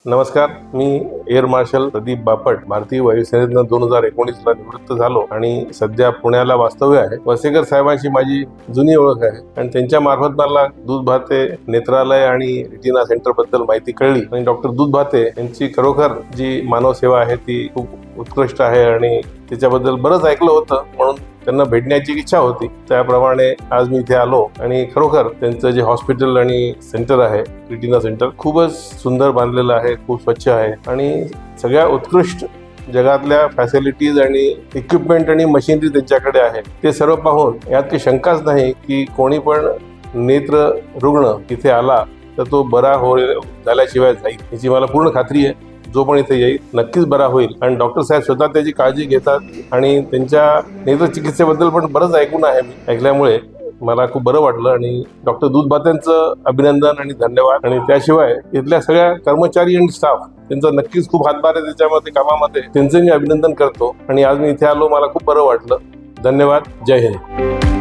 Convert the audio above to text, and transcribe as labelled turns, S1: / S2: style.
S1: नमस्कार, मी air marshal Pradeep Bapat, भारतीय वायुसेनेतनं 2019ला निवृत्त झालो आणि सध्या पुण्याला वास्तव्य आहे. वसेकर साहेबांशी माझी जुनी ओळख आहे आणि त्यांच्या मार्फत मला दूध भाते नेत्रालय आणि रेटिना सेंटर बद्दल माहिती कळली आणि डॉक्टर दूध भाते यांची खरोखर जी मानव सेवा आहे ती खूप उत्कृष्ट आहे आणि त्याच्याबद्दल बरंच ऐकलं होतं, म्हणून त्यांना भेटण्याची इच्छा होती. त्याप्रमाणे आज मी इथे आलो आणि खरोखर त्यांचं जे हॉस्पिटल आणि सेंटर आहे, रेटिना सेंटर, खूपच सुंदर बांधलेलं आहे, खूप स्वच्छ आहे आणि सगळ्या उत्कृष्ट जगातल्या फॅसिलिटीज आणि इक्विपमेंट आणि मशिनरी त्यांच्याकडे आहे. ते सर्व पाहून यात काही शंकाच नाही की कोणी पण नेत्र रुग्ण इथे आला तर तो बरा झाल्याशिवाय जाईल, याची मला पूर्ण खात्री आहे. जो पण इथे येईल नक्कीच बरा होईल आणि डॉक्टर साहेब स्वतः त्याची काळजी घेतात आणि त्यांच्या नेत्र चिकित्सेबद्दल पण बरंच ऐकून आहे मी. ऐकल्यामुळे मला खूप बरं वाटलं आणि डॉक्टर दूध भातेंचं अभिनंदन आणि धन्यवाद. आणि त्याशिवाय इथल्या सगळ्या कर्मचारी आणि स्टाफ त्यांचा नक्कीच खूप हातभार आहे त्याच्यामध्ये कामामध्ये, त्यांचं मी अभिनंदन करतो. आणि आज मी इथे आलो, मला खूप बरं वाटलं. धन्यवाद. जय हिंद.